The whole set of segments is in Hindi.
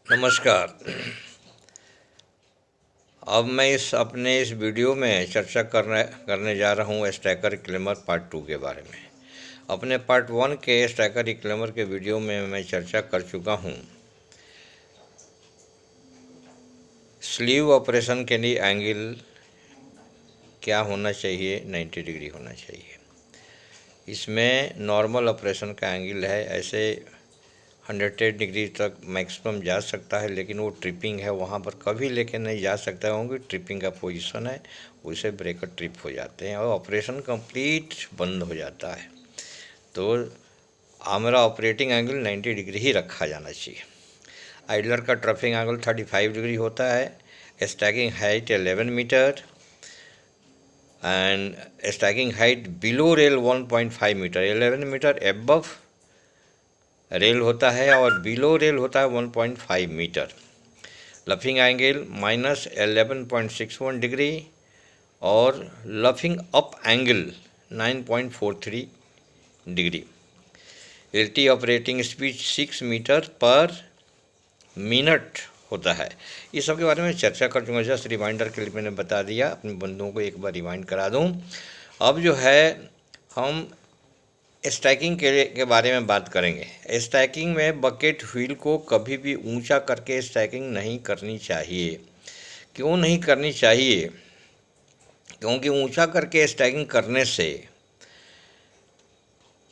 नमस्कार। अब मैं अपने इस वीडियो में चर्चा करने जा रहा हूँ स्टैकर रिक्लेमर पार्ट 2 के बारे में। अपने पार्ट 1 के स्टैकर रिक्लेमर के वीडियो में मैं चर्चा कर चुका हूँ स्लीव ऑपरेशन के लिए एंगल क्या होना चाहिए, 90 डिग्री होना चाहिए। इसमें नॉर्मल ऑपरेशन का एंगल है, ऐसे 110 डिग्री तक मैक्सिमम जा सकता है, लेकिन वो ट्रिपिंग है, वहाँ पर कभी लेके नहीं जा सकता है क्योंकि ट्रिपिंग का पोजीशन है, उसे ब्रेकर ट्रिप हो जाते हैं और ऑपरेशन कंप्लीट बंद हो जाता है। तो हमारा ऑपरेटिंग एंगल 90 डिग्री ही रखा जाना चाहिए। आइडलर का ट्रफिंग एंगल 35 डिग्री होता है, stacking height 11 metre and stacking height below rail 1.5 metre, 11 metre above rail होता है और बिलो रेल होता है 1.5 मीटर। लफिंग एंगल -11.61 डिग्री और luffing up angle 9.43 degree. LT operating speed 6 metre पर मिनट होता है। इस सब के बारे में चर्चा कर चुका, जस्ट रिमाइंडर के लिए मैंने बता दिया, अपने बंधुओं को एक बार रिमाइंड करा दूं। अब जो है हम स्टैकिंग के बारे में बात करेंगे। स्टैकिंग में बकेट व्हील को कभी भी ऊंचा करके स्टैकिंग नहीं करनी चाहिए। क्यों नहीं करनी चाहिए? क्योंकि ऊंचा करके स्टैकिंग करने से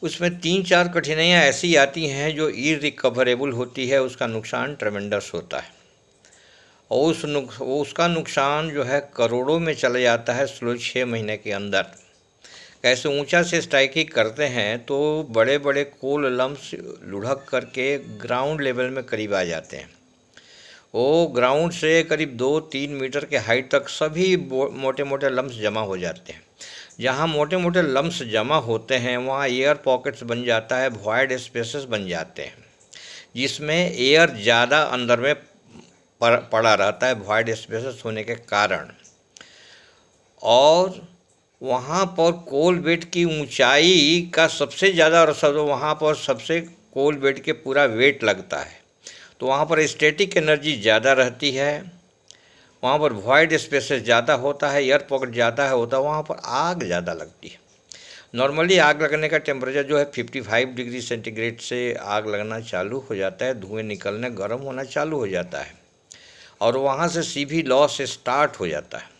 उसमें 3-4 कठिनाइयाँ ऐसी आती हैं जो इरिकवरेबल होती है, उसका नुकसान ट्रेमेंडस होता है और उसका नुकसान जो है करोड़ों में चला जाता है स्लो 6 महीने के अंदर। कैसे ऊंचा से स्ट्राइकिंग करते हैं तो बड़े बड़े कोल लम्स लुढ़क करके ग्राउंड लेवल में करीब आ जाते हैं। वो ग्राउंड से करीब 2-3 मीटर के हाइट तक सभी मोटे मोटे लम्स जमा हो जाते हैं। जहाँ मोटे मोटे लम्स जमा होते हैं वहाँ एयर पॉकेट्स बन जाता है, वॉइड स्पेसेस बन जाते हैं जिसमें एयर ज़्यादा अंदर में पड़ा रहता है वॉइड स्पेसेस होने के कारण। और वहाँ पर कोल बेड की ऊंचाई का सबसे ज़्यादा असर, वहाँ पर सबसे कोल बेड के पूरा वेट लगता है, तो वहाँ पर स्टैटिक एनर्जी ज़्यादा रहती है, वहाँ पर वॉइड स्पेसेस ज़्यादा होता है, एयर पॉकेट ज़्यादा होता है, वहाँ पर आग ज़्यादा लगती है। नॉर्मली आग लगने का टेम्परेचर जो है 55 डिग्री सेंटीग्रेड से आग लगना चालू हो जाता है, धुएँ निकलने, गर्म होना चालू हो जाता है और वहाँ से सीवी लॉस स्टार्ट हो जाता है।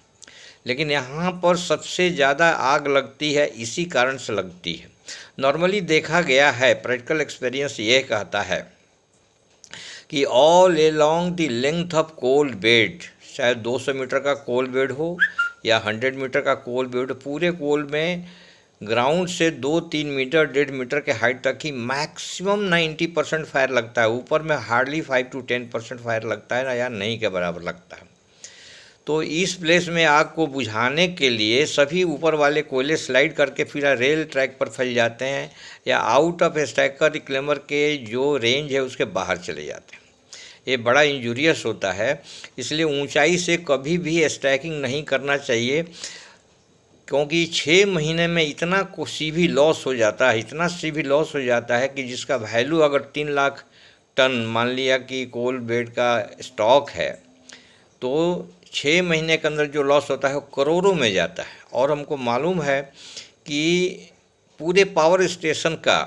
लेकिन यहाँ पर सबसे ज़्यादा आग लगती है इसी कारण से लगती है। नॉर्मली देखा गया है, प्रैक्टिकल एक्सपीरियंस ये कहता है कि all along the length of coal bed, चाहे 200 मीटर का कोल बेड हो या 100 मीटर का कोल बेड हो, पूरे कोल में ग्राउंड से 2-3 मीटर 1.5 मीटर के हाइट तक ही मैक्सिमम 90% फायर लगता है। ऊपर में हार्डली 5 to 10% फायर लगता है ना, या नहीं के बराबर लगता है। तो इस प्लेस में आग को बुझाने के लिए सभी ऊपर वाले कोयले स्लाइड करके फिर रेल ट्रैक पर फैल जाते हैं या आउट ऑफ स्टैकर रिक्लेमर के जो रेंज है उसके बाहर चले जाते हैं। ये बड़ा इंजूरियस होता है, इसलिए ऊंचाई से कभी भी स्टैकिंग नहीं करना चाहिए क्योंकि 6 महीने में इतना सीवी लॉस हो जाता है, इतना सीवी लॉस हो जाता है कि जिसका वैल्यू अगर 3 लाख टन मान लिया कि कोल बेड का स्टॉक है तो 6 महीने के अंदर जो लॉस होता है वो करोड़ों में जाता है। और हमको मालूम है कि पूरे पावर स्टेशन का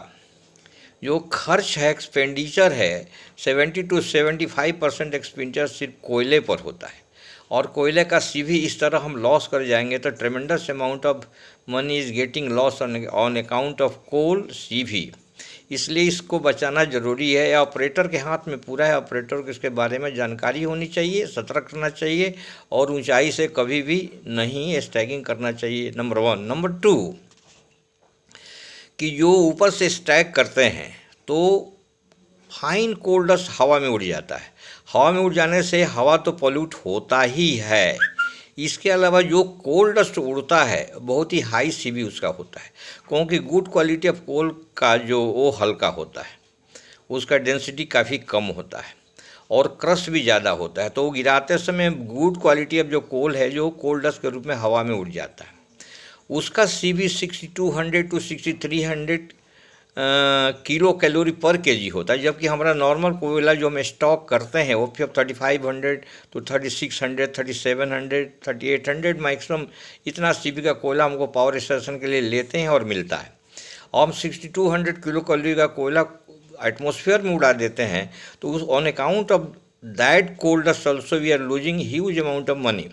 जो खर्च है, एक्सपेंडिचर है, 70 to 75% एक्सपेंडिचर सिर्फ कोयले पर होता है और कोयले का सीवी इस तरह हम लॉस कर जाएंगे तो tremendous amount of money is getting loss on account of coal C V. इसलिए इसको बचाना ज़रूरी है। ऑपरेटर के हाथ में पूरा है, ऑपरेटर को इसके बारे में जानकारी होनी चाहिए, सतर्क रहना चाहिए और ऊंचाई से कभी भी नहीं स्टैकिंग करना चाहिए, नंबर 1। नंबर 2 कि जो ऊपर से स्टैक करते हैं तो फाइन कोल डस्ट हवा में उड़ जाता है। हवा में उड़ जाने से हवा तो पॉल्यूट होता ही है, इसके अलावा जो कोल डस्ट उड़ता है बहुत ही हाई सीवी उसका होता है क्योंकि गुड क्वालिटी ऑफ कोल का जो वो हल्का होता है, उसका डेंसिटी काफ़ी कम होता है और क्रश भी ज़्यादा होता है। तो वो गिराते समय गुड क्वालिटी ऑफ जो कोल है जो कोल डस्ट के रूप में हवा में उड़ जाता है, उसका सीवी 6200 to 6300 किलो कैलोरी पर केजी होता है, जबकि हमारा नॉर्मल कोयला जो हम स्टॉक करते हैं वो फिर 3500 तो 3600, 3700, 3800 मैक्सिमम इतना सीबी का कोयला हमको पावर स्टेशन के लिए लेते हैं और मिलता है। और हम 6200 किलो कैलोरी का कोयला एटमॉस्फेयर में उड़ा देते हैं, तो उस on account of that coal dust also we are losing huge amount of money.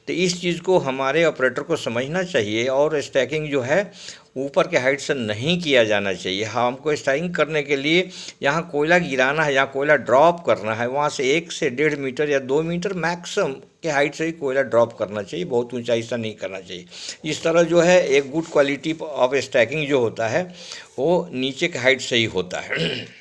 तो इस चीज़ को हमारे ऑपरेटर को समझना चाहिए, और स्टैकिंग जो है ऊपर के हाइट से नहीं किया जाना चाहिए। हाँ, हमको स्टैकिंग करने के लिए यहाँ कोयला गिराना है, यहाँ कोयला ड्रॉप करना है, वहाँ से 1 से 1.5 मीटर या 2 मीटर मैक्सिमम के हाइट से ही कोयला ड्रॉप करना चाहिए, बहुत ऊंचाई से नहीं करना चाहिए। इस तरह जो है एक गुड क्वालिटी ऑफ स्टैकिंग जो होता है वो नीचे के हाइट से ही होता है।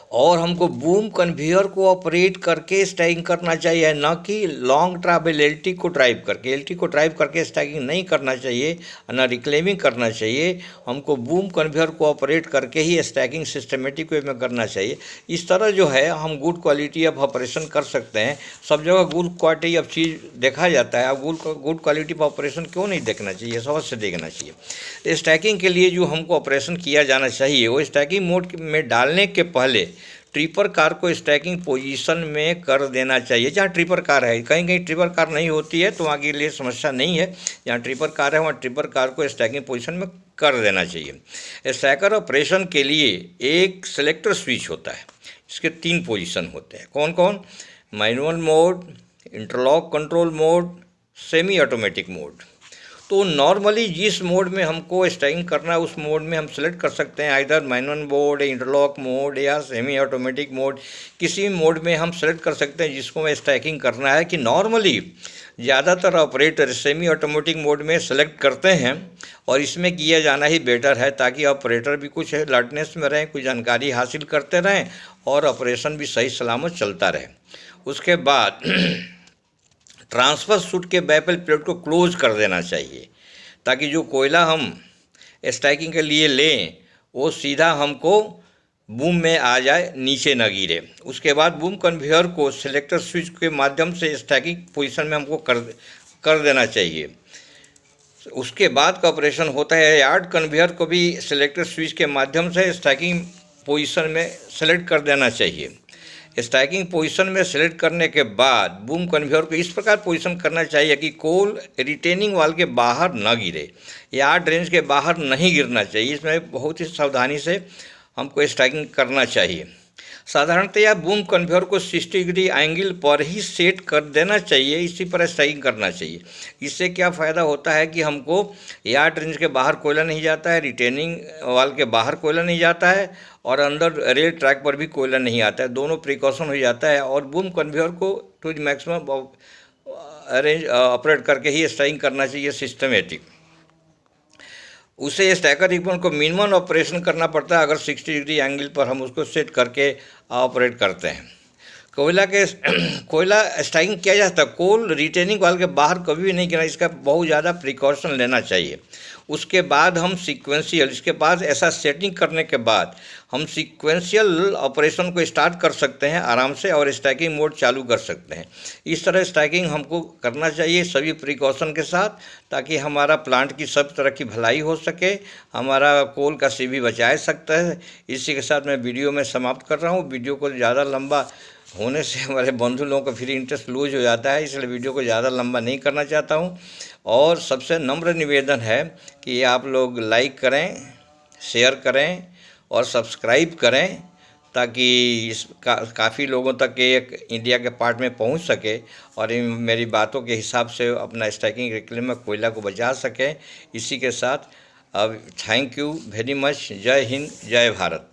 और हमको बूम कन्वेयर को ऑपरेट करके स्टैकिंग करना चाहिए, ना कि लॉन्ग ट्रैवल एलटी को ड्राइव करके। एलटी को ड्राइव करके स्टैकिंग नहीं करना चाहिए, ना रिक्लेमिंग करना चाहिए। हमको बूम कन्वेयर को ऑपरेट करके ही स्टैकिंग सिस्टमेटिक वे में करना चाहिए। इस तरह जो है हम गुड क्वालिटी ऑफ ऑपरेशन कर सकते हैं। सब जगह गुड क्वालिटी ऑफ चीज़ देखा जाता है, अब गुड क्वालिटी ऑफ ऑपरेशन क्यों नहीं देखना चाहिए, समझ से देखना चाहिए। स्टैकिंग के लिए जो हमको ऑपरेशन किया जाना चाहिए वो स्टैकिंग मोड में डालने के पहले ट्रिपर कार को स्टैकिंग पोजीशन में कर देना चाहिए। जहाँ ट्रिपर कार है, कहीं कहीं ट्रिपर कार नहीं होती है तो वहाँ के लिए समस्या नहीं है। जहाँ ट्रिपर कार है वहाँ ट्रिपर कार को स्टैकिंग पोजीशन में कर देना चाहिए। स्टैकर ऑपरेशन के लिए एक सेलेक्टर स्विच होता है, इसके 3 पोजीशन होते हैं। कौन कौन? Manual mode, interlock control mode, semi automatic mode. तो नॉर्मली जिस मोड में हमको स्टैकिंग करना है उस मोड में हम सेलेक्ट कर सकते हैं, either manual mode, interlock mode या सेमी ऑटोमेटिक मोड। किसी मोड में हम सेलेक्ट कर सकते हैं जिसको में स्टैकिंग करना है। कि नॉर्मली ज़्यादातर ऑपरेटर सेमी ऑटोमेटिक मोड में सेलेक्ट करते हैं और इसमें किया जाना ही बेटर है, ताकि ऑपरेटर भी कुछ अलर्टनेस में रहें, कुछ जानकारी हासिल करते रहें और ऑपरेशन भी सही सलामत चलता रहे। उसके बाद ट्रांसफ़र सूट के बैपल प्लेट को क्लोज कर देना चाहिए, ताकि जो कोयला हम स्टैकिंग के लिए लें वो सीधा हमको बूम में आ जाए, नीचे न गिरे। उसके बाद बूम कन्वेयर को सिलेक्टर स्विच के माध्यम से स्टैकिंग पोजीशन में हमको कर देना चाहिए। उसके बाद का ऑपरेशन होता है यार्ड कन्वेयर को भी सिलेक्टर स्विच के माध्यम से स्टैकिंग पोजीशन में सेलेक्ट कर देना चाहिए। स्टैकिंग पोजीशन में सेलेक्ट करने के बाद बूम कन्वेयर को इस प्रकार पोजीशन करना चाहिए कि कोल रिटेनिंग वाल के बाहर न गिरे, यार्ड रेंज के बाहर नहीं गिरना चाहिए। इसमें बहुत ही सावधानी से हमको स्टैकिंग करना चाहिए। साधारणतया बूम कन्वेयर को 60 डिग्री एंगल पर ही सेट कर देना चाहिए, इसी पर स्टैकिंग करना चाहिए। इससे क्या फ़ायदा होता है कि हमको यार्ड रेंज के बाहर कोयला नहीं जाता है, रिटेनिंग वाल के बाहर कोयला नहीं जाता है और अंदर रेल ट्रैक पर भी कोयला नहीं आता है। दोनों प्रिकॉशन हो जाता है और बूम कन्वेयर को to the maximum arrange operate करके ही स्टैकिंग करना चाहिए सिस्टमेटिक। उसे स्टैकर इक्विपमेंट को मिनिमम ऑपरेशन करना पड़ता है अगर 60 डिग्री एंगल पर हम उसको सेट करके ऑपरेट करते हैं। कोयला स्टैकिंग किया जाता है, कोल रिटेनिंग वाल के बाहर कभी भी नहीं गिरना, इसका बहुत ज़्यादा प्रिकॉशन लेना चाहिए। उसके बाद हम सीक्वेंशियल, इसके बाद ऐसा सेटिंग करने के बाद हम सीक्वेंशियल ऑपरेशन को स्टार्ट कर सकते हैं आराम से और स्टैकिंग मोड चालू कर सकते हैं। इस तरह स्टैकिंग हमको करना चाहिए सभी प्रिकॉशन के साथ, ताकि हमारा प्लांट की सब तरह की भलाई हो सके, हमारा कोल का सीवी बचा सकता है। इसी के साथ मैं वीडियो में समाप्त कर रहा हूँ। वीडियो को ज़्यादा लंबा होने से हमारे बंधु लोगों का फिर इंटरेस्ट लूज हो जाता है, इसलिए वीडियो को ज़्यादा लंबा नहीं करना चाहता हूँ। और सबसे नम्र निवेदन है कि आप लोग लाइक करें, शेयर करें और सब्सक्राइब करें, ताकि इस काफ़ी लोगों तक एक इंडिया के पार्ट में पहुंच सके और मेरी बातों के हिसाब से अपना स्टैकिंग रिक्लेम में कोयला को बचा सकें। इसी के साथ अब थैंक यू वेरी मच। जय हिंद, जय भारत।